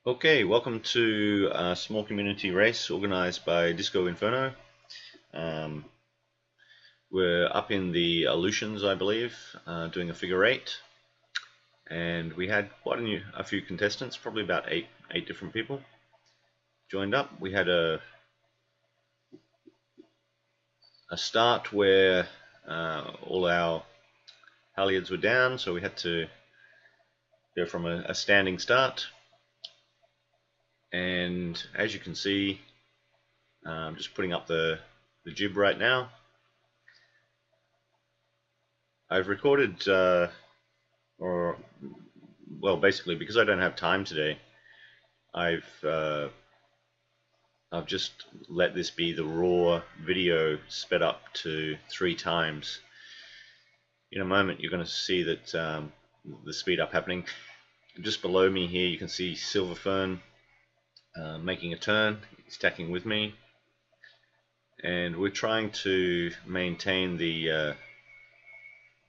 Okay, welcome to a small community race organized by DiscoInferno. Um, we're up in the Aleutians, I believe, doing a figure eight, and we had quite a few contestants, probably about eight different people joined up. We had a start where all our halyards were down, so we had to go from a standing start. And as you can see, I'm just putting up the jib right now. I've recorded, basically because I don't have time today, I've just let this be the raw video sped up to 3 times. In a moment you're going to see that the speed up happening. Just below me here you can see Silverfern making a turn. He's tacking with me, and we're trying to maintain the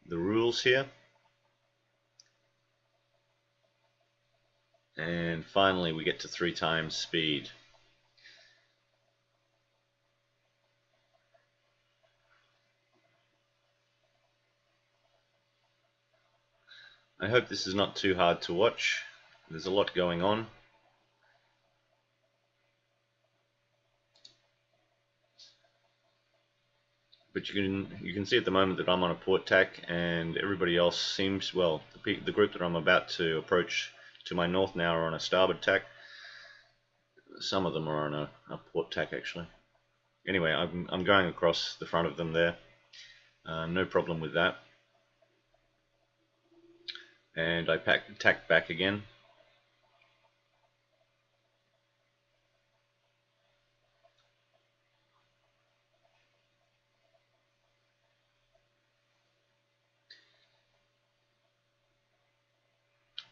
rules here. And finally we get to 3 times speed. I hope this is not too hard to watch. There's a lot going on. But you can see at the moment that I'm on a port tack, and everybody else seems, well, the group that I'm about to approach to my north now are on a starboard tack. Some of them are on a port tack actually. Anyway, I'm going across the front of them there. No problem with that. And I tack back again.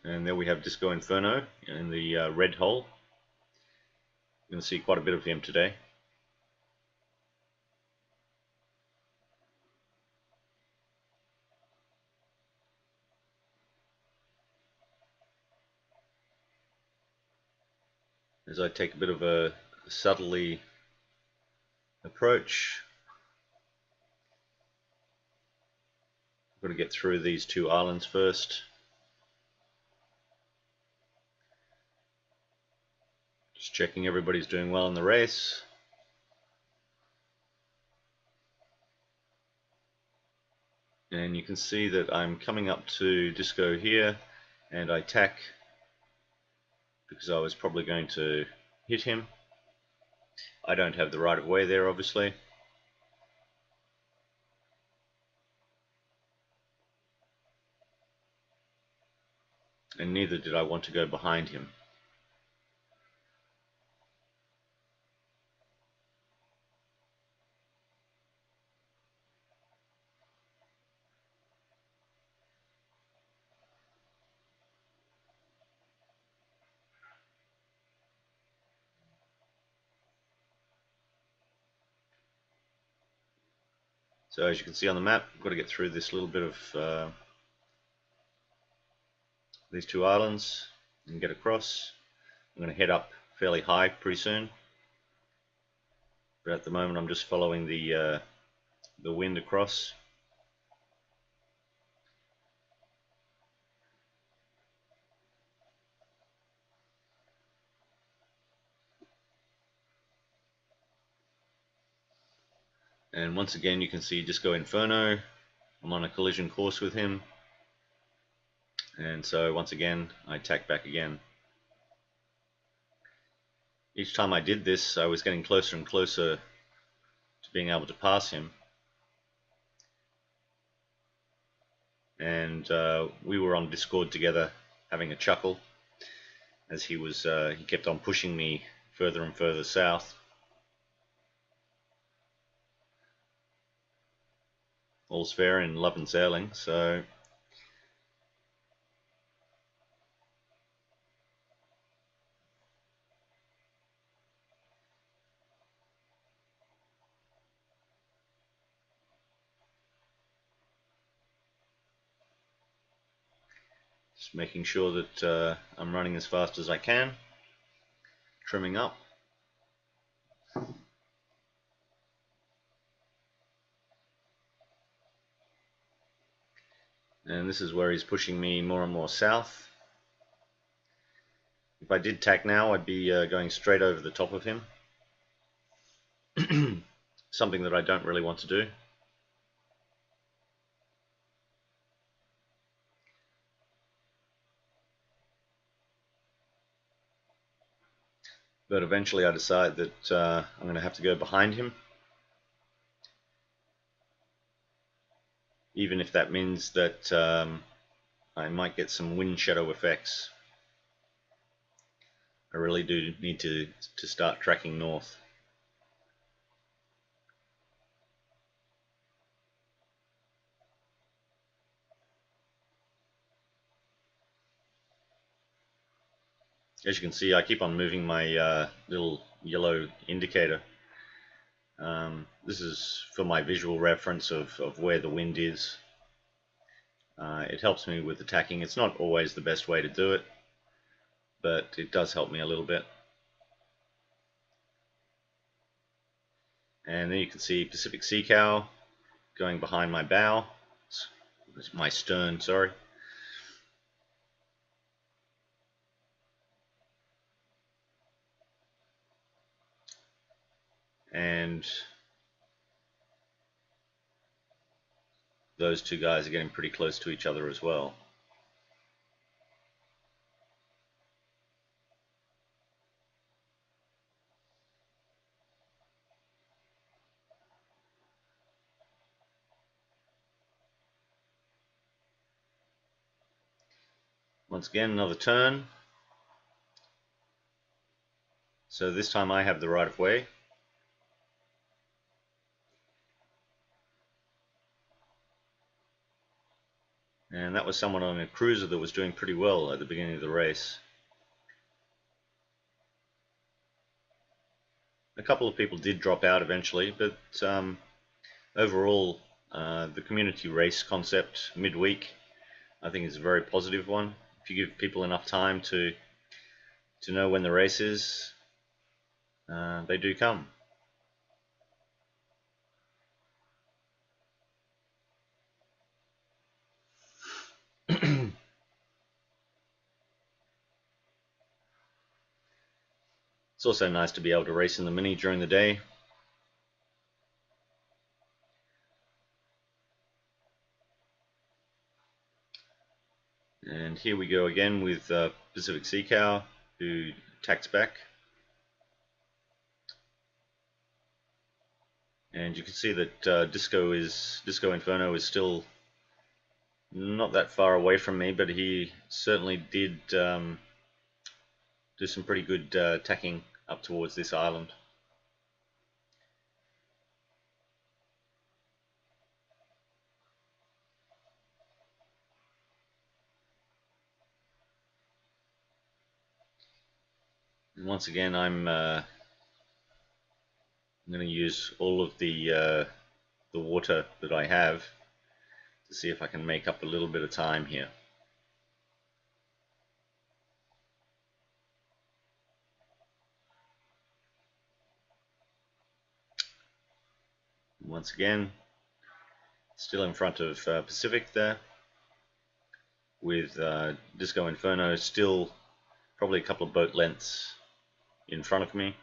And there we have DiscoInferno in the red hole. You're going to see quite a bit of him today. As I take a bit of a southerly approach, I've got to get through these 2 islands first. Just checking everybody's doing well in the race. And you can see that I'm coming up to Disco here, and I tack because I was probably going to hit him. I don't have the right of way there, obviously. And neither did I want to go behind him. So as you can see on the map, I've got to get through this little bit of these 2 islands and get across. I'm going to head up fairly high pretty soon, but at the moment I'm just following the wind across. And once again you can see DiscoInferno. I'm on a collision course with him, and so once again I tack back again. Each time I did this I was getting closer and closer to being able to pass him, and we were on Discord together having a chuckle as he kept on pushing me further and further south. All's fair in love and sailing, so just making sure that I'm running as fast as I can. trimming up. And this is where he's pushing me more and more south. If I did tack now, I'd be going straight over the top of him. Something that I don't really want to do. But eventually I decide that I'm going to have to go behind him. Even if that means that I might get some wind shadow effects. I really do need to start tracking north. As you can see, I keep on moving my little yellow indicator. This is for my visual reference of where the wind is. It helps me with attacking. It's not always the best way to do it, but it does help me a little bit. And then you can see Pacific Sea Cow going behind my bow, my stern, sorry. And those two guys are getting pretty close to each other as well. Once again, another turn. So this time I have the right of way. And that was someone on a cruiser that was doing pretty well at the beginning of the race. A couple of people did drop out eventually, but overall the community race concept midweek I think is a very positive one. If you give people enough time to know when the race is, they do come. It's also nice to be able to race in the Mini during the day. And here we go again with Pacific Sea Cow, who tacks back. And you can see that DiscoInferno is still not that far away from me, but he certainly did do some pretty good tacking up towards this island. And once again, I'm going to use all of the water that I have to see if I can make up a little bit of time here. Once again, still in front of Pacific there, with DiscoInferno still probably a couple of boat lengths in front of me.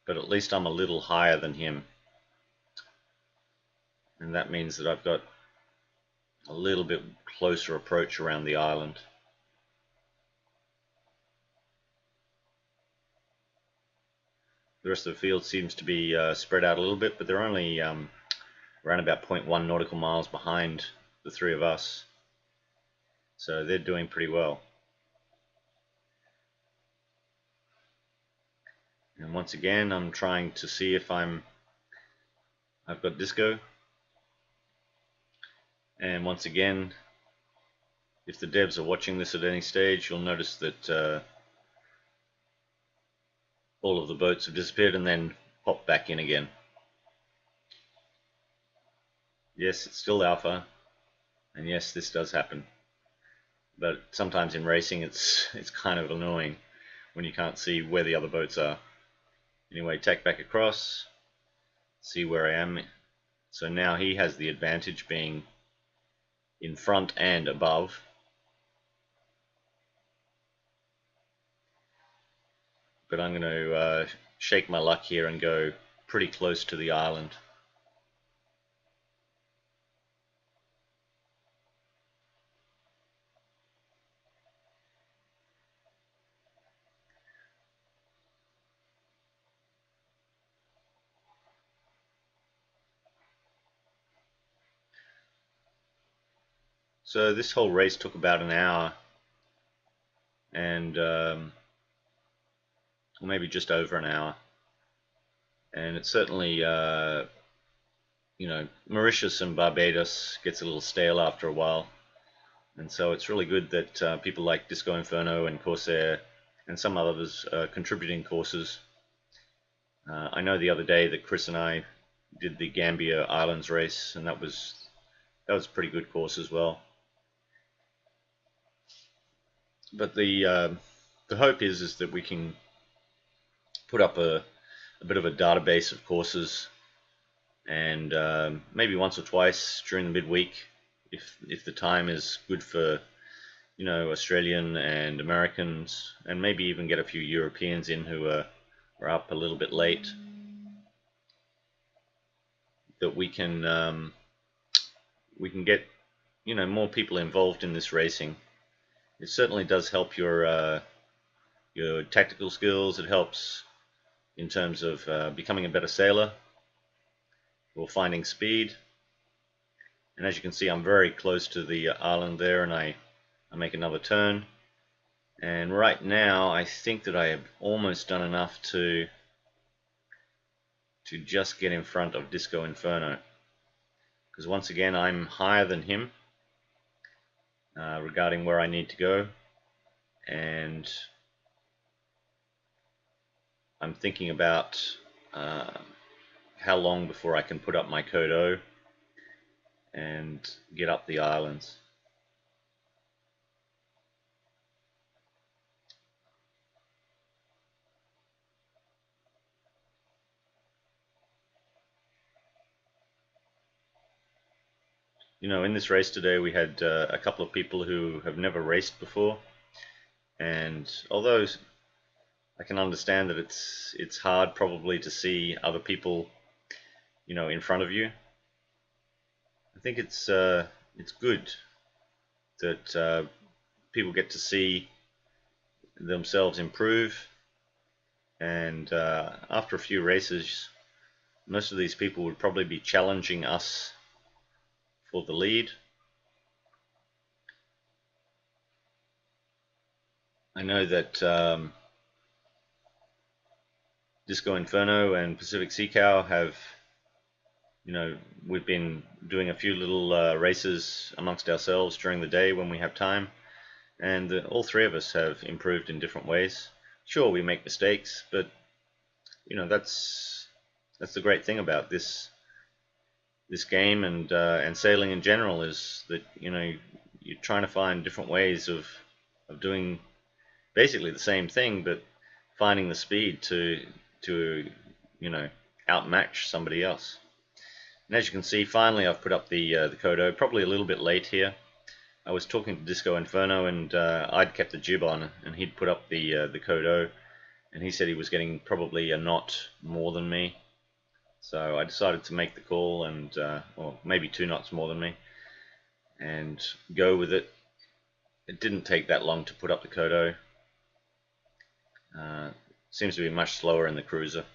But at least I'm a little higher than him, and that means that I've got a little bit closer approach around the island. The rest of the field seems to be spread out a little bit, but they're only around about 0.1 nautical miles behind the three of us, so they're doing pretty well. And once again, I'm trying to see if I've got Disco. And once again, if the devs are watching this at any stage, you'll notice that all of the boats have disappeared and then popped back in again. Yes, it's still Alpha. And yes, this does happen. But sometimes in racing it's kind of annoying when you can't see where the other boats are. Anyway, tack back across, see where I am. So now he has the advantage being in front and above. But I'm going to shake my luck here and go pretty close to the island. So this whole race took about an hour, and or maybe just over an hour. And it's certainly, you know, Mauritius and Barbados gets a little stale after a while. And so it's really good that people like DiscoInferno and Corsair and some others are contributing courses. I know the other day that Chris and I did the Gambia Islands race, and that was a pretty good course as well. But the hope is that we can put up a bit of a database of courses, and maybe once or twice during the midweek, if the time is good for, you know, Australian and Americans, and maybe even get a few Europeans in who are up a little bit late, that we can get, you know, more people involved in this racing. It certainly does help your tactical skills. It helps in terms of becoming a better sailor or finding speed. And as you can see, I'm very close to the island there, and I make another turn. And right now, I think that I have almost done enough to just get in front of DiscoInferno, because once again, I'm higher than him regarding where I need to go, and I'm thinking about how long before I can put up my code O and get up the islands. You know, in this race today we had a couple of people who have never raced before, and although I can understand that it's hard probably to see other people, you know, in front of you, I think it's good that people get to see themselves improve, and after a few races, most of these people would probably be challenging us for the lead. I know that DiscoInferno and Pacific Sea Cow have, you know, we've been doing a few little races amongst ourselves during the day when we have time, and all three of us have improved in different ways. Sure, we make mistakes, but you know, that's the great thing about this game and sailing in general, is that, you know, you're trying to find different ways of doing basically the same thing, but finding the speed to you know, outmatch somebody else. And as you can see, finally I've put up the Kodo, probably a little bit late here. I was talking to DiscoInferno, and I'd kept the jib on, and he'd put up the Kodo, and he said he was getting probably a knot more than me. So I decided to make the call, and or maybe 2 knots more than me, and go with it. It didn't take that long to put up the Kodo. Seems to be much slower in the cruiser.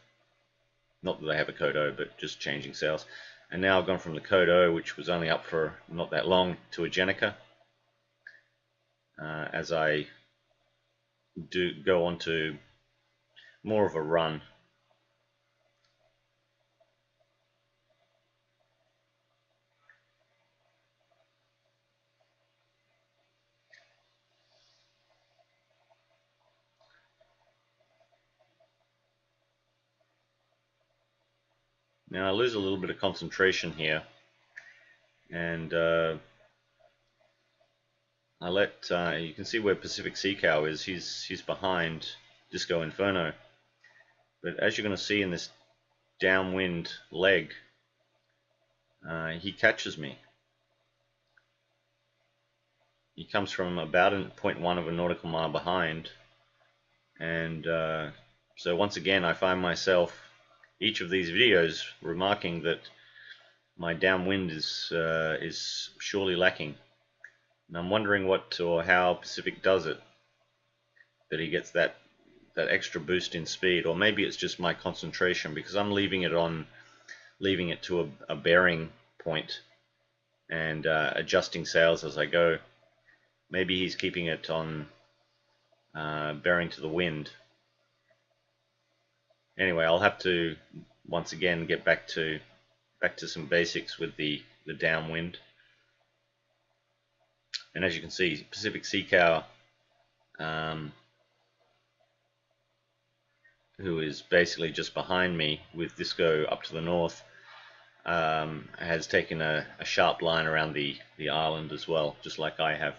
Not that they have a Kodo, but just changing sails. And now I've gone from the Kodo, which was only up for not that long, to a Jenica, as I do go on to more of a run. Now I lose a little bit of concentration here, and I let you can see where Pacific Sea Cow is. He's behind DiscoInferno, but as you're going to see in this downwind leg, he catches me. He comes from about 0.1 of a nautical mile behind, and so once again I find myself each of these videos remarking that my downwind is surely lacking, and I'm wondering what or how Pacific does it, that he gets that extra boost in speed, or maybe it's just my concentration, because I'm leaving it to a bearing point and adjusting sails as I go. Maybe he's keeping it on bearing to the wind. Anyway, I'll have to once again get back to some basics with the downwind. And as you can see, Pacific Sea Cow, who is basically just behind me with Disco up to the north, has taken a sharp line around the island as well, just like I have.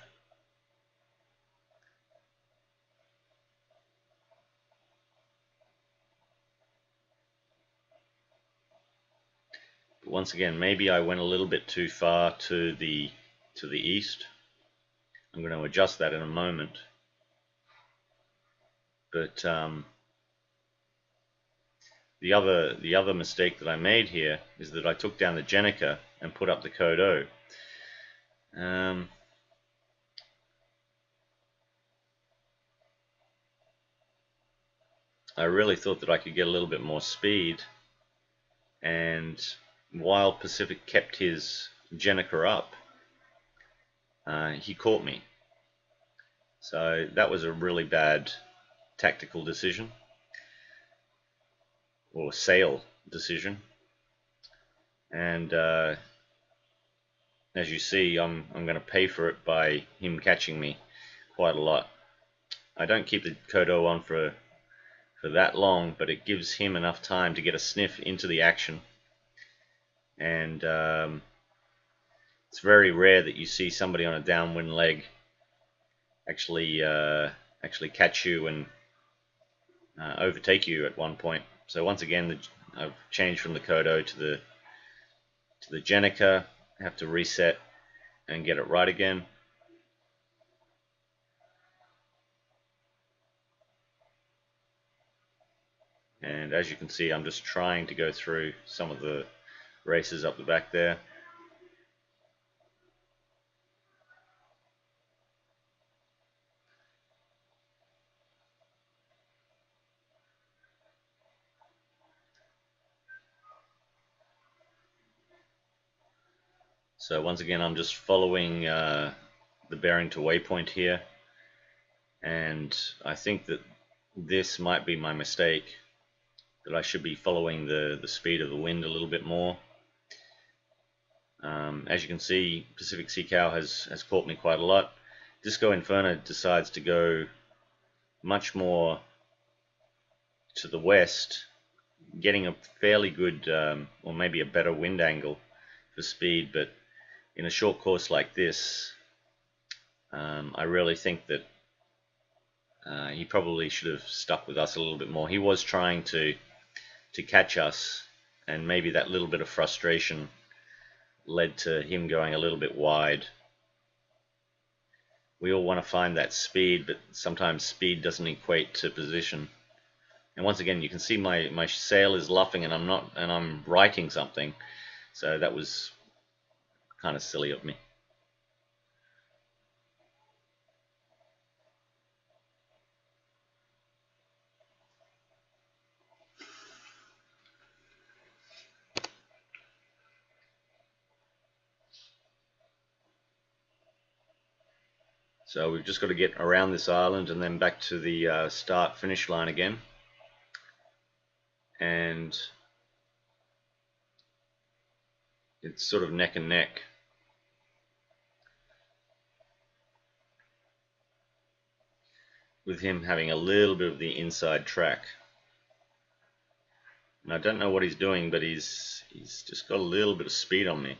But once again, maybe I went a little bit too far to the east. I'm going to adjust that in a moment. But the other mistake that I made here is that I took down the Jenica and put up the code O. I really thought that I could get a little bit more speed, and while Pacific kept his Jenica up, he caught me. So that was a really bad tactical decision, or sail decision. And as you see, I'm going to pay for it by him catching me quite a lot. I don't keep the code O on for that long, but it gives him enough time to get a sniff into the action. And it's very rare that you see somebody on a downwind leg actually catch you and overtake you at one point. So once again, I've changed from the code O to the Jenica. I have to reset and get it right again. And as you can see, I'm just trying to go through some of the races up the back there. So once again, I'm just following the bearing to waypoint here, and I think that this might be my mistake, that I should be following the speed of the wind a little bit more. As you can see, Pacific Sea Cow has caught me quite a lot. DiscoInferno decides to go much more to the west, getting a fairly good, or maybe a better wind angle for speed, but in a short course like this, I really think that he probably should have stuck with us a little bit more. He was trying to catch us, and maybe that little bit of frustration led to him going a little bit wide. We all want to find that speed, but sometimes speed doesn't equate to position. And once again, you can see my sail is luffing, and I'm writing something, so that was kind of silly of me. So we've just got to get around this island and then back to the start-finish line again. And it's sort of neck and neck. With him having a little bit of the inside track. And I don't know what he's doing, but he's just got a little bit of speed on me.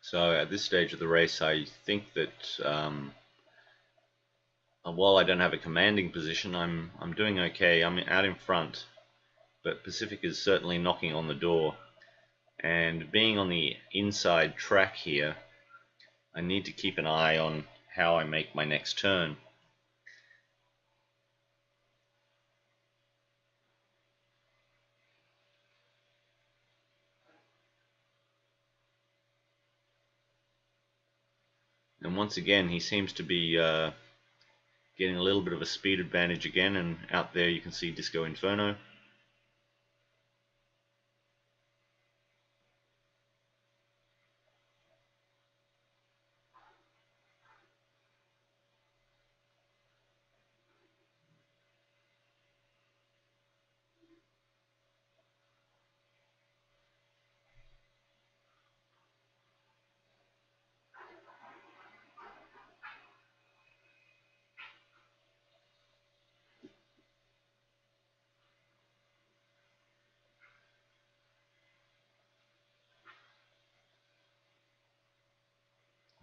So at this stage of the race, I think that while I don't have a commanding position, I'm doing okay. I'm out in front, but Pacific is certainly knocking on the door. And being on the inside track here, I need to keep an eye on how I make my next turn. And once again, he seems to be getting a little bit of a speed advantage again, and out there you can see DiscoInferno.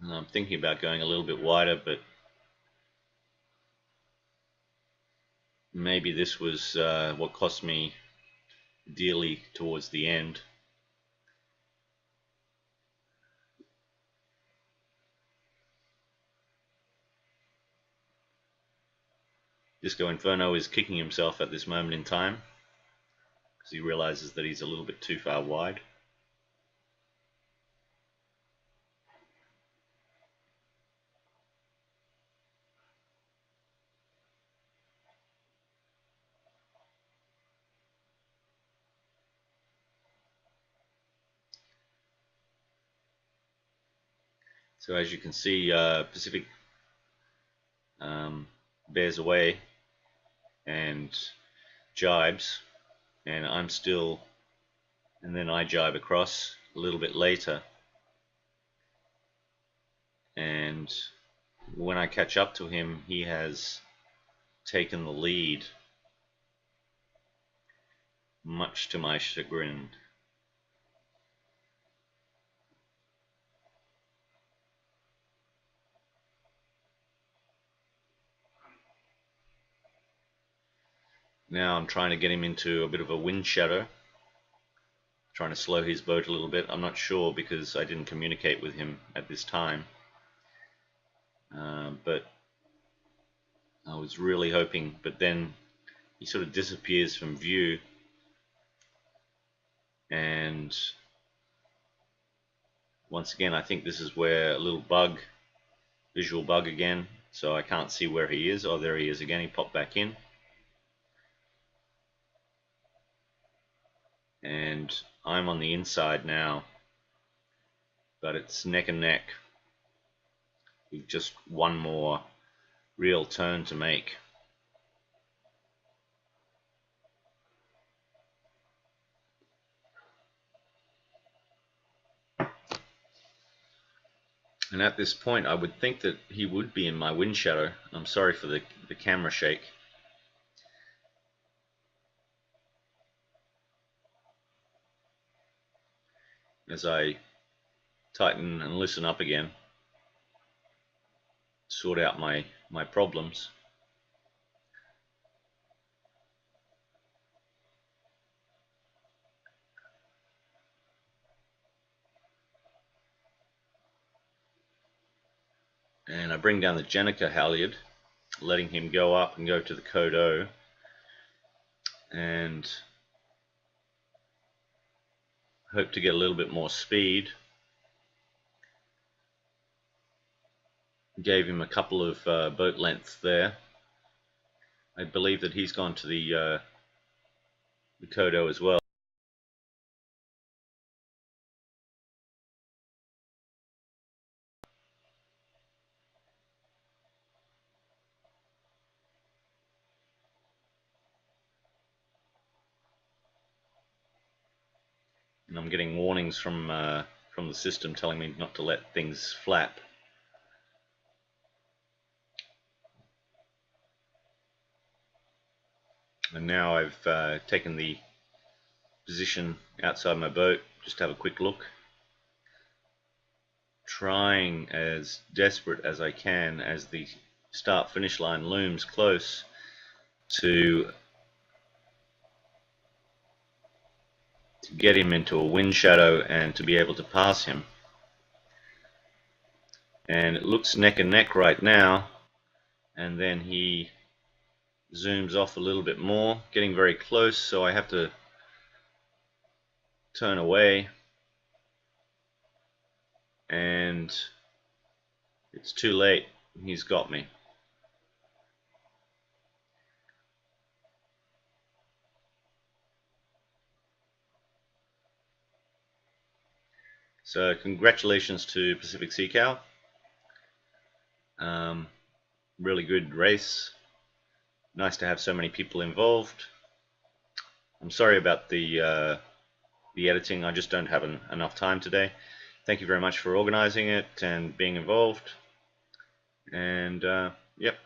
And I'm thinking about going a little bit wider, but maybe this was what cost me dearly towards the end. DiscoInferno is kicking himself at this moment in time because he realizes that he's a little bit too far wide. So as you can see, Pacific bears away and jibes, and I'm still, and then I jibe across a little bit later, and when I catch up to him, he has taken the lead, much to my chagrin. Now I'm trying to get him into a bit of a wind shadow, trying to slow his boat a little bit. I'm not sure because I didn't communicate with him at this time, but I was really hoping, but then he sort of disappears from view, and once again I think this is where a little bug, visual bug again, so I can't see where he is. Oh, there he is again, he popped back in. And I'm on the inside now, but it's neck and neck. We've just one more real turn to make. And at this point I would think that he would be in my wind shadow. I'm sorry for the camera shake. As I tighten and listen up again, sort out my problems. And I bring down the Jenica halyard, letting him go up and go to the code O, and hope to get a little bit more speed. Gave him a couple of boat lengths there. I believe that he's gone to the Kodo as well. And I'm getting warnings from the system telling me not to let things flap. And now I've taken the position outside my boat, just to have a quick look. trying as desperate as I can as the start-finish line looms close to get him into a wind shadow and to be able to pass him. And it looks neck and neck right now, and then he zooms off a little bit more, getting very close, so I have to turn away, and it's too late. He's got me. So congratulations to Pacific Sea Cow. Really good race. Nice to have so many people involved. I'm sorry about the editing. I just don't have enough time today. Thank you very much for organizing it and being involved. And yep.